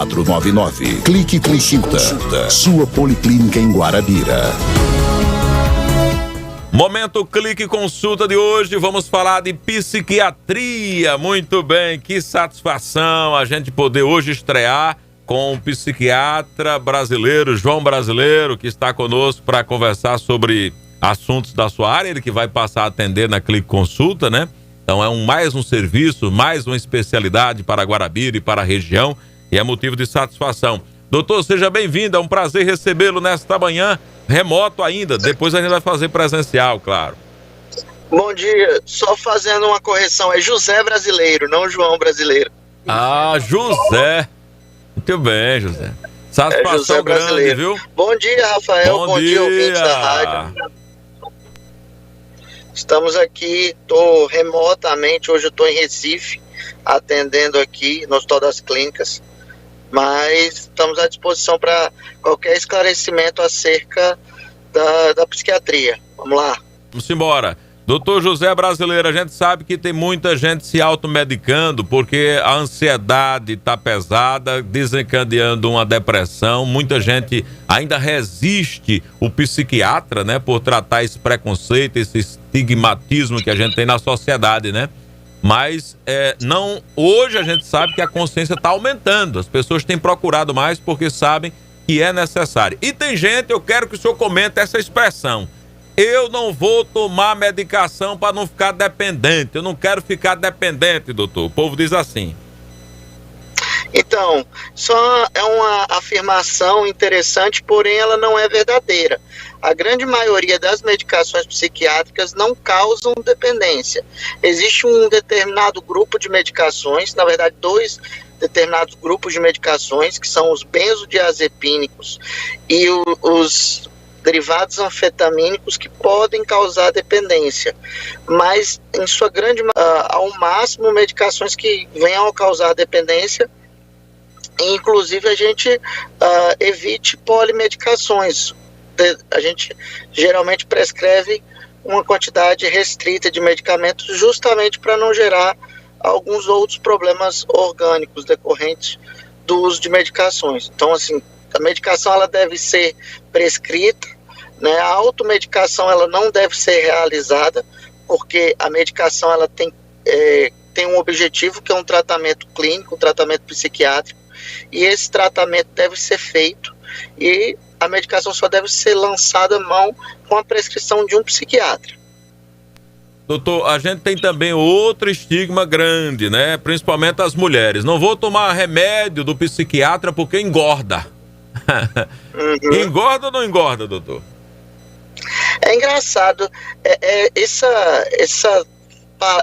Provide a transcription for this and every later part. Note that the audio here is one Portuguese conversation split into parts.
499. Clique Consulta. Sua Policlínica em Guarabira. Momento Clique Consulta de hoje, vamos falar de psiquiatria. Muito bem, que satisfação a gente poder hoje estrear com um psiquiatra brasileiro, João Brasileiro, que está conosco para conversar sobre assuntos da sua área, ele que vai passar a atender na Clique Consulta, né? Então é mais um serviço, mais uma especialidade para Guarabira e para a região, e é motivo de satisfação. Doutor, seja bem-vindo, é um prazer recebê-lo nesta manhã, remoto ainda, depois a gente vai fazer presencial, claro. Bom dia, só fazendo uma correção, é José Brasileiro, não João Brasileiro. Ah, José, muito bem, José. Satisfação grande, viu? Bom dia, Rafael, bom dia, ouvintes da rádio. Estamos aqui, estou remotamente, hoje eu estou em Recife, atendendo aqui no Hospital das Clínicas, mas estamos à disposição para qualquer esclarecimento acerca da psiquiatria. Vamos lá. Vamos embora. Doutor José Brasileiro, a gente sabe que tem muita gente se automedicando porque a ansiedade está pesada, desencadeando uma depressão. Muita gente ainda resiste o psiquiatra, né, por tratar esse preconceito, esse estigmatismo que a gente tem na sociedade, né? Mas não, hoje a gente sabe que a consciência está aumentando. As pessoas têm procurado mais porque sabem que é necessário. E tem gente, eu quero que o senhor comente essa expressão: eu não vou tomar medicação para não ficar dependente. Eu não quero ficar dependente, doutor. O povo diz assim. Então, só é uma afirmação interessante, porém ela não é verdadeira. A grande maioria das medicações psiquiátricas não causam dependência. Existe um determinado grupo de medicações, na verdade 2 determinados grupos de medicações, que são os benzodiazepínicos e os derivados anfetamínicos, que podem causar dependência, mas em sua grande ao máximo medicações que venham a causar dependência. Inclusive a gente evite polimedicações. A gente geralmente prescreve uma quantidade restrita de medicamentos justamente para não gerar alguns outros problemas orgânicos decorrentes do uso de medicações. Então, assim, a medicação ela deve ser prescrita, né? A automedicação ela não deve ser realizada, porque a medicação ela tem um objetivo, que é um tratamento clínico, um tratamento psiquiátrico, e esse tratamento deve ser feito, e a medicação só deve ser lançada à mão com a prescrição de um psiquiatra. Doutor, a gente tem também outro estigma grande, né? Principalmente as mulheres. Não vou tomar remédio do psiquiatra porque engorda. Uhum. Engorda ou não engorda, doutor? É engraçado.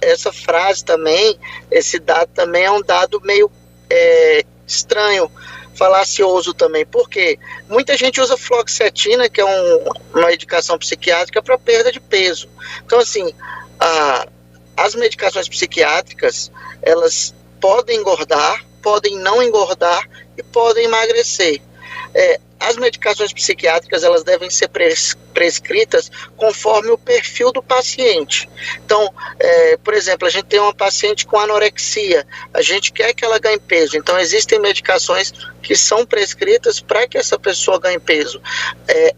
Essa frase também, esse dado também é um dado meio estranho, falacioso também, porque muita gente usa fluoxetina, que é uma medicação psiquiátrica para perda de peso. Então, assim, as medicações psiquiátricas, elas podem engordar, podem não engordar e podem emagrecer. As medicações psiquiátricas, elas devem ser prescritas conforme o perfil do paciente. Então, por exemplo, a gente tem uma paciente com anorexia, a gente quer que ela ganhe peso, então existem medicações que são prescritas para que essa pessoa ganhe peso.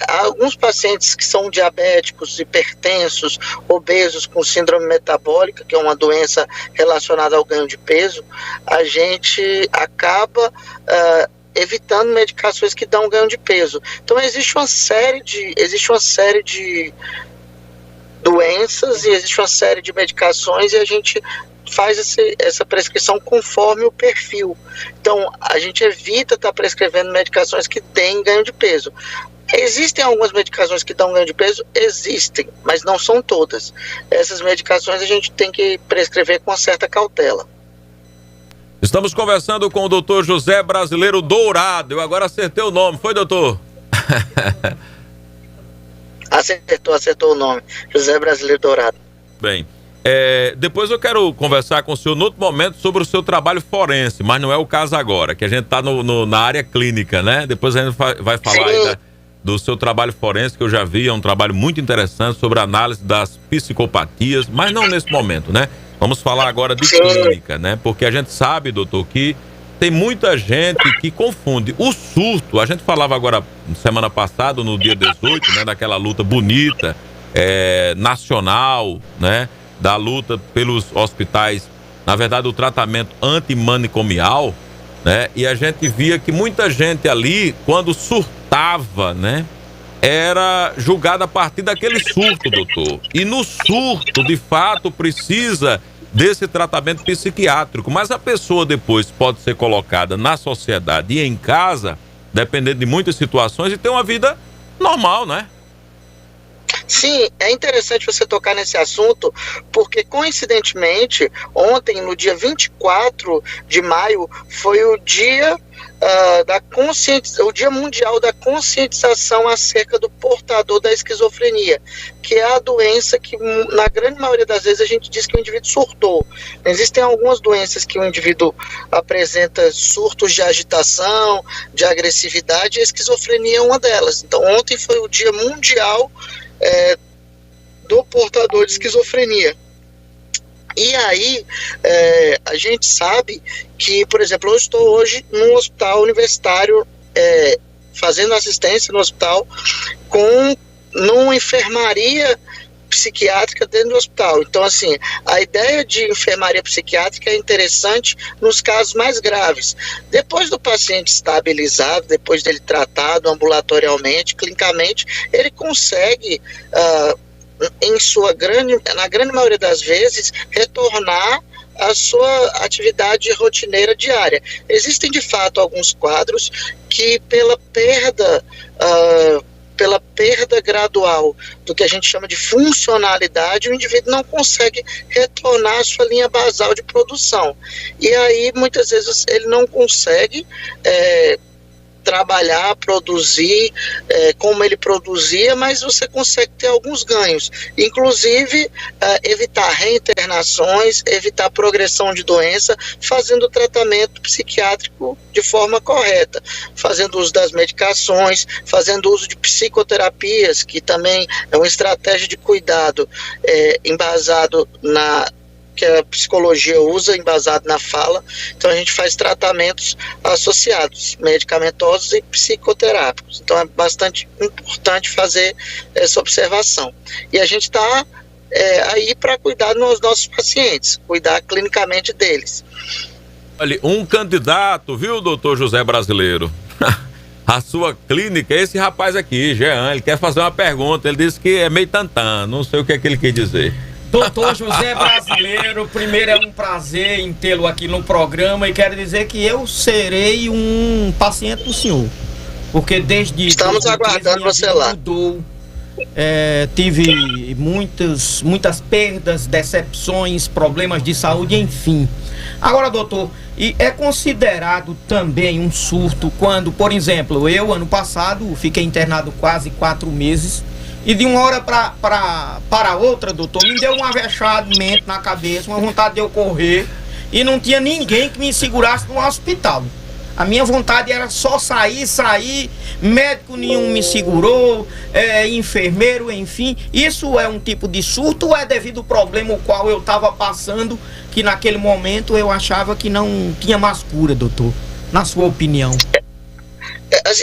Há alguns pacientes que são diabéticos, hipertensos, obesos com síndrome metabólica, que é uma doença relacionada ao ganho de peso, a gente acaba evitando medicações que dão ganho de peso. Então existe uma série de doenças e existe uma série de medicações, e a gente faz essa prescrição conforme o perfil. Então a gente evita estar prescrevendo medicações que deem ganho de peso. Existem algumas medicações que dão ganho de peso? Existem, mas não são todas. Essas medicações a gente tem que prescrever com uma certa cautela. Estamos conversando com o doutor José Brasileiro Dourado. Eu agora acertei o nome, foi, doutor? Acertou o nome. José Brasileiro Dourado. Bem, depois eu quero conversar com o senhor no outro momento sobre o seu trabalho forense, mas não é o caso agora, que a gente está na área clínica, né? Depois a gente vai falar aí do seu trabalho forense, que eu já vi, é um trabalho muito interessante sobre a análise das psicopatias, mas não nesse momento, né? Vamos falar agora de clínica, né? Porque a gente sabe, doutor, que tem muita gente que confunde o surto. A gente falava agora, semana passada, no dia 18, né, daquela luta bonita, nacional, né, da luta pelos hospitais, na verdade, o tratamento antimanicomial, né, e a gente via que muita gente ali, quando surtava, né, era julgada a partir daquele surto, doutor. E no surto, de fato, precisa desse tratamento psiquiátrico, mas a pessoa depois pode ser colocada na sociedade e em casa, dependendo de muitas situações, e ter uma vida normal, né? Sim, é interessante você tocar nesse assunto, porque coincidentemente, ontem, no dia 24 de maio, foi o dia o Dia Mundial da Conscientização acerca do portador da esquizofrenia, que é a doença que, na grande maioria das vezes, a gente diz que o indivíduo surtou. Existem algumas doenças que o indivíduo apresenta surtos de agitação, de agressividade, e a esquizofrenia é uma delas. Então, ontem foi o Dia Mundial do portador de esquizofrenia. E aí, a gente sabe que, por exemplo, eu estou hoje num hospital universitário, fazendo assistência no hospital, numa enfermaria psiquiátrica dentro do hospital. Então, assim, a ideia de enfermaria psiquiátrica é interessante nos casos mais graves. Depois do paciente estabilizado, depois dele tratado ambulatorialmente, clinicamente, ele consegue na grande maioria das vezes, retornar à sua atividade rotineira diária. Existem, de fato, alguns quadros que, pela perda gradual do que a gente chama de funcionalidade, o indivíduo não consegue retornar à sua linha basal de produção. E aí, muitas vezes, ele não consegue trabalhar, produzir como ele produzia, mas você consegue ter alguns ganhos, inclusive evitar reinternações, evitar progressão de doença, fazendo o tratamento psiquiátrico de forma correta, fazendo uso das medicações, fazendo uso de psicoterapias, que também é uma estratégia de cuidado embasado que a psicologia usa, embasado na fala. Então a gente faz tratamentos associados, medicamentosos e psicoterápicos. Então é bastante importante fazer essa observação. E a gente está aí para cuidar dos nossos pacientes, cuidar clinicamente deles. Olha, um candidato, viu, doutor José Brasileiro? A sua clínica, esse rapaz aqui, Jean, ele quer fazer uma pergunta, ele disse que é meio tantã, não sei o que é que ele quer dizer. Doutor José Brasileiro, primeiro é um prazer em tê-lo aqui no programa e quero dizer que eu serei um paciente do senhor, porque desde... Estamos aguardando você lá. Mudou, tive muitas perdas, decepções, problemas de saúde, enfim. Agora, doutor, e é considerado também um surto quando, por exemplo, eu ano passado fiquei internado quase 4 meses, e de uma hora para outra, doutor, me deu um avexamento na cabeça, uma vontade de eu correr, e não tinha ninguém que me segurasse no hospital. A minha vontade era só sair, médico nenhum me segurou, enfermeiro, enfim. Isso é um tipo de surto ou é devido ao problema o qual eu estava passando, que naquele momento eu achava que não tinha mais cura, doutor? Na sua opinião.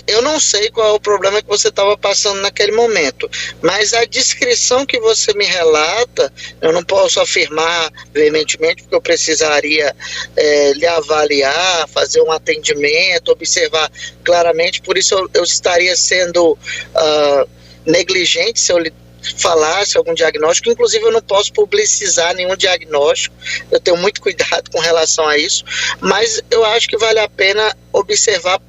Eu não sei qual é o problema que você estava passando naquele momento, mas a descrição que você me relata, eu não posso afirmar veementemente, porque eu precisaria lhe avaliar, fazer um atendimento, observar claramente, por isso eu estaria sendo negligente se eu lhe falasse algum diagnóstico. Inclusive eu não posso publicizar nenhum diagnóstico, eu tenho muito cuidado com relação a isso, mas eu acho que vale a pena observar.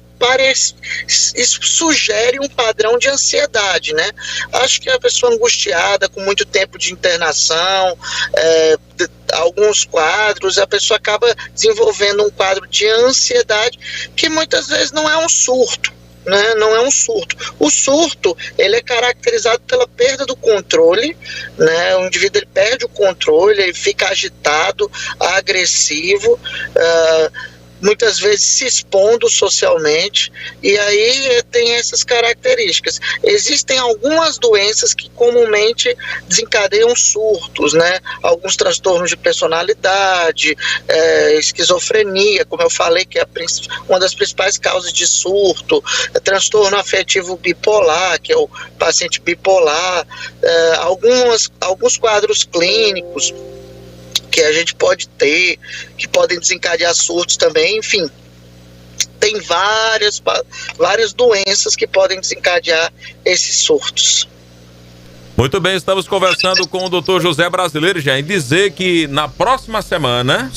Isso sugere um padrão de ansiedade, né? Acho que a pessoa angustiada, com muito tempo de internação, alguns quadros, a pessoa acaba desenvolvendo um quadro de ansiedade que muitas vezes não é um surto, né? Não é um surto. O surto, ele é caracterizado pela perda do controle, né? O indivíduo ele perde o controle, ele fica agitado, agressivo, muitas vezes se expondo socialmente, e aí tem essas características. Existem algumas doenças que comumente desencadeiam surtos, né? Alguns transtornos de personalidade, esquizofrenia, como eu falei, que é uma das principais causas de surto, transtorno afetivo bipolar, que é o paciente bipolar, alguns quadros clínicos que a gente pode ter, que podem desencadear surtos também, enfim. Tem várias doenças que podem desencadear esses surtos. Muito bem, estamos conversando com o Dr. José Brasileiro, já em dizer que na próxima semana,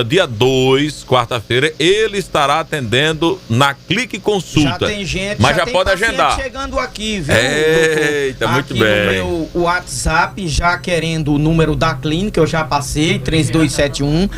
dia 2, quarta-feira, ele estará atendendo na Clique Consulta. Já tem gente, mas já pode agendar. Chegando aqui, viu? Eita, muito aqui bem. No meu WhatsApp, já querendo o número da clínica, eu já passei, 3271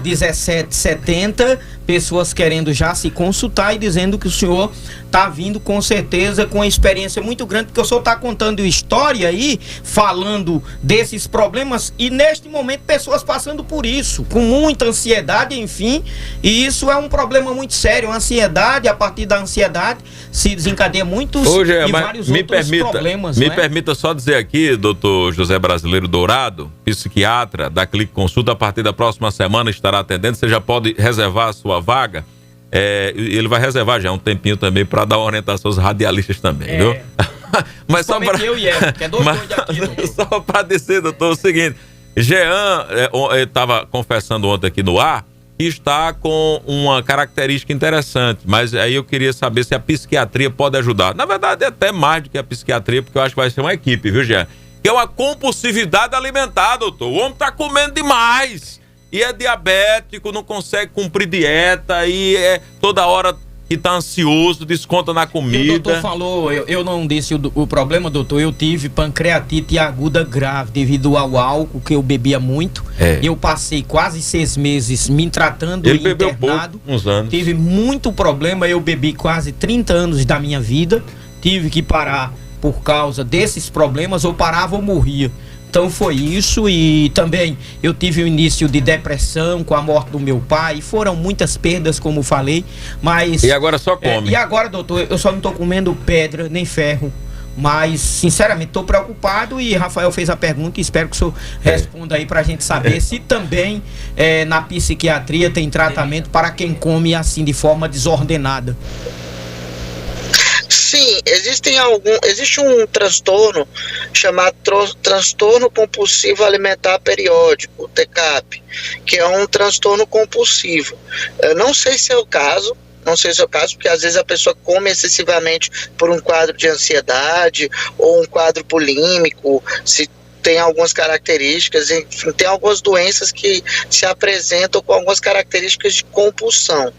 1770, pessoas querendo já se consultar e dizendo que o senhor está vindo com certeza com uma experiência muito grande, porque o senhor está contando história aí, falando desses problemas, e neste momento pessoas passando por isso, com muita ansiedade, enfim, e isso é um problema muito sério. A ansiedade, a partir da ansiedade se desencadeia muitos vários outros problemas. Me permita só dizer aqui, doutor José Brasileiro Dourado, psiquiatra da Clique Consulta, a partir da próxima semana estará atendendo, você já pode reservar a sua vaga. Ele vai reservar já um tempinho também para dar uma orientação aos radialistas também, viu? Mas só para só para dizer, doutor, o seguinte, Jean estava confessando ontem aqui no ar que está com uma característica interessante, mas aí eu queria saber se a psiquiatria pode ajudar. Na verdade é até mais do que a psiquiatria, porque eu acho que vai ser uma equipe, viu, Jean? Que é uma compulsividade alimentar, doutor. O homem está comendo demais e é diabético, não consegue cumprir dieta e toda hora que tá ansioso, desconta na comida. O doutor falou, eu não disse o problema, doutor. Eu tive pancreatite aguda grave devido ao álcool, que eu bebia muito. Eu passei quase 6 meses me tratando e internado. Uns anos. Tive muito problema, eu bebi quase 30 anos da minha vida. Tive que parar por causa desses problemas, ou parava ou morria. Então foi isso, e também eu tive um início de depressão com a morte do meu pai, foram muitas perdas, como falei, mas... E agora só come. E agora, doutor, eu só não estou comendo pedra nem ferro, mas sinceramente estou preocupado, e Rafael fez a pergunta e espero que o senhor responda aí para a gente saber se também na psiquiatria tem tratamento para quem come assim de forma desordenada. Sim, existe um transtorno chamado transtorno compulsivo alimentar periódico, o TCAP, que é um transtorno compulsivo. Eu não sei se é o caso, porque às vezes a pessoa come excessivamente por um quadro de ansiedade ou um quadro bulímico, se tem algumas características, enfim, tem algumas doenças que se apresentam com algumas características de compulsão.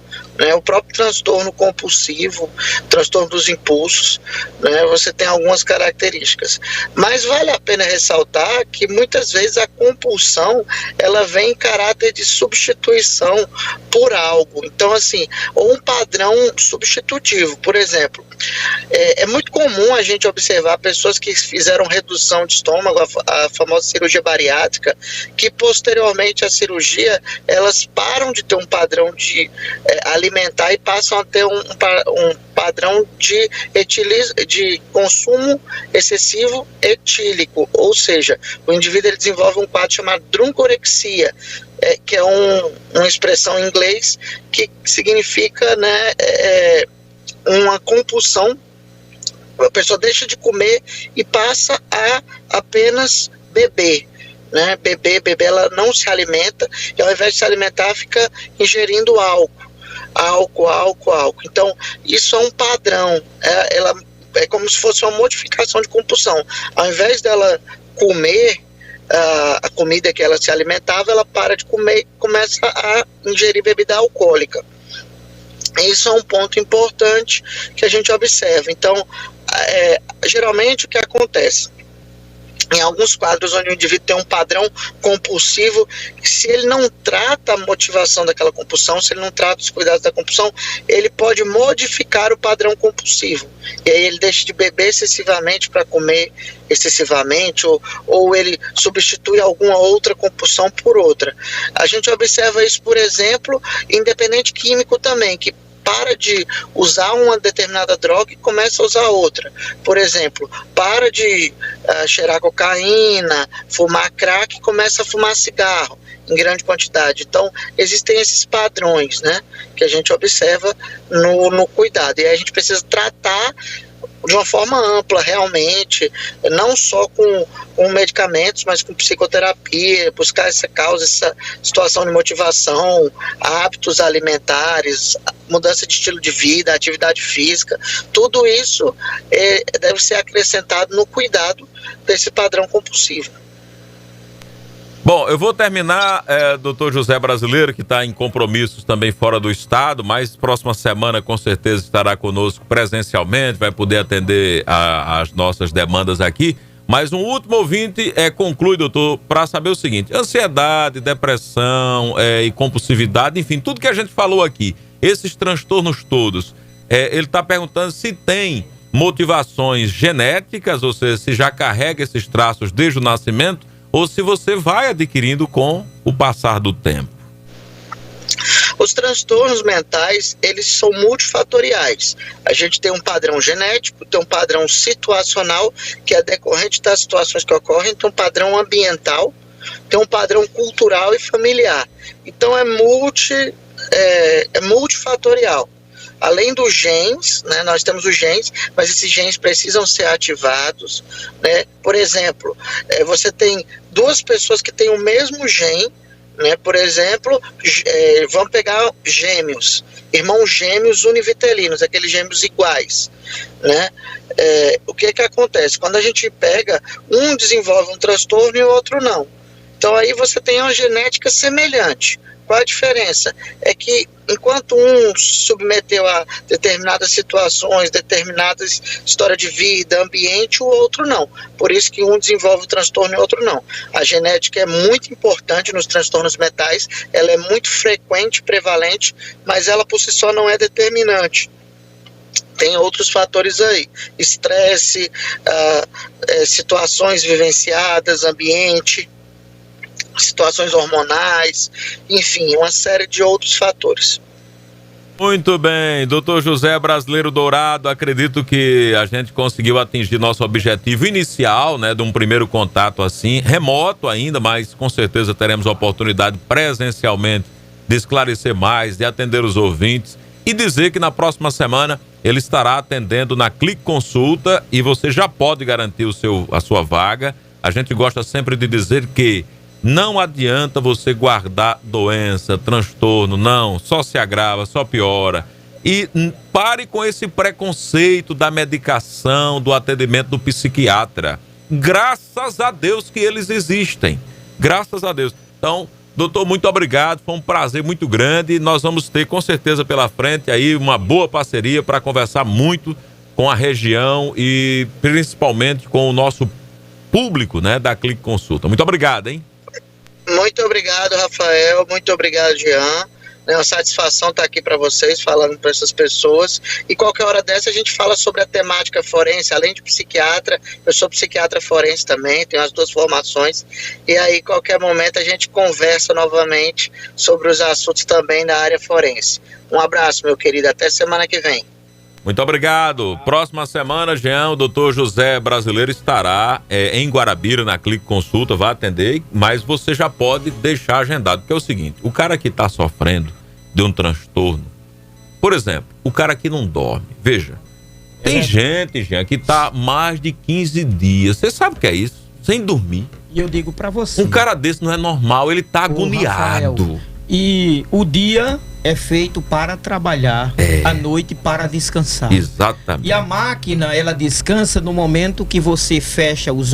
O próprio transtorno compulsivo, transtorno dos impulsos, você tem algumas características. Mas vale a pena ressaltar que muitas vezes a compulsão ela vem em caráter de substituição por algo. Então, assim, ou um padrão substitutivo. Por exemplo, é muito comum a gente observar pessoas que fizeram redução de estômago, a famosa cirurgia bariátrica, que posteriormente à cirurgia elas param de ter um padrão de alimentar e passam a ter um padrão de consumo excessivo etílico, ou seja, o indivíduo ele desenvolve um quadro chamado druncorexia, que é uma expressão em inglês que significa uma compulsão. A pessoa deixa de comer e passa a apenas beber. Beber, ela não se alimenta, e ao invés de se alimentar fica ingerindo álcool. Então isso é um padrão, ela é como se fosse uma modificação de compulsão. Ao invés dela comer a comida que ela se alimentava, ela para de comer e começa a ingerir bebida alcoólica. Isso é um ponto importante que a gente observa. Então, geralmente o que acontece? em alguns quadros onde o indivíduo tem um padrão compulsivo, se ele não trata a motivação daquela compulsão, se ele não trata os cuidados da compulsão, ele pode modificar o padrão compulsivo. E aí ele deixa de beber excessivamente para comer excessivamente, ou ele substitui alguma outra compulsão por outra. A gente observa isso, por exemplo, em dependente químico também, que para de usar uma determinada droga e começa a usar outra. Por exemplo, para de cheirar cocaína, fumar crack e começa a fumar cigarro em grande quantidade. Então, existem esses padrões, né, que a gente observa no cuidado. E aí a gente precisa tratar de uma forma ampla, realmente, não só com medicamentos, mas com psicoterapia, buscar essa causa, essa situação de motivação, hábitos alimentares, mudança de estilo de vida, atividade física, tudo isso deve ser acrescentado no cuidado desse padrão compulsivo. Bom, eu vou terminar, doutor José Brasileiro, que está em compromissos também fora do estado, mas próxima semana com certeza estará conosco presencialmente, vai poder atender as nossas demandas aqui. Mas um último ouvinte conclui, doutor, para saber o seguinte: ansiedade, depressão e compulsividade, enfim, tudo que a gente falou aqui, esses transtornos todos, ele está perguntando se tem motivações genéticas, ou seja, se já carrega esses traços desde o nascimento, ou se você vai adquirindo com o passar do tempo. Os transtornos mentais, eles são multifatoriais. A gente tem um padrão genético, tem um padrão situacional, que é decorrente das situações que ocorrem, tem um padrão ambiental, tem um padrão cultural e familiar. Então é multifatorial. Além dos genes, né, nós temos os genes, mas esses genes precisam ser ativados, né? Por exemplo, você tem duas pessoas que têm o mesmo gene, né? Por exemplo, vamos pegar gêmeos, irmãos gêmeos univitelinos, aqueles gêmeos iguais, né? O que acontece? Quando a gente pega, um desenvolve um transtorno e o outro não. Então aí você tem uma genética semelhante. Qual a diferença? É que enquanto um submeteu a determinadas situações, determinadas histórias de vida, ambiente, o outro não. Por isso que um desenvolve o transtorno e o outro não. A genética é muito importante nos transtornos mentais, ela é muito frequente, prevalente, mas ela por si só não é determinante. Tem outros fatores aí, estresse, situações vivenciadas, ambiente, situações hormonais, enfim, uma série de outros fatores. Muito bem, doutor José Brasileiro Dourado, acredito que a gente conseguiu atingir nosso objetivo inicial, né, de um primeiro contato assim, remoto ainda, mas com certeza teremos a oportunidade presencialmente de esclarecer mais, de atender os ouvintes e dizer que na próxima semana ele estará atendendo na Clique Consulta e você já pode garantir a sua vaga. A gente gosta sempre de dizer que não adianta você guardar doença, transtorno, não, só se agrava, só piora. E pare com esse preconceito da medicação, do atendimento do psiquiatra. Graças a Deus que eles existem, graças a Deus. Então, doutor, muito obrigado, foi um prazer muito grande. Nós vamos ter com certeza pela frente aí uma boa parceria para conversar muito com a região e principalmente com o nosso público, né, da Clique Consulta. Muito obrigado, hein? Muito obrigado, Rafael. Muito obrigado, Jean. É uma satisfação estar aqui para vocês, falando para essas pessoas. E qualquer hora dessa a gente fala sobre a temática forense. Além de psiquiatra, eu sou psiquiatra forense também, tenho as duas formações. E aí, qualquer momento, a gente conversa novamente sobre os assuntos também da área forense. Um abraço, meu querido. Até semana que vem. Muito obrigado. Próxima semana, Jean, o doutor José Brasileiro estará em Guarabira, na Clique Consulta, vai atender, mas você já pode deixar agendado, porque é o seguinte, o cara que está sofrendo de um transtorno, por exemplo, o cara que não dorme, veja, tem gente, Jean, que está mais de 15 dias, você sabe o que é isso? Sem dormir. E eu digo para você, um cara desse não é normal, ele está agoniado. Rafael, e o dia é feito para trabalhar, a noite para descansar. Exatamente. E a máquina, ela descansa no momento que você fecha os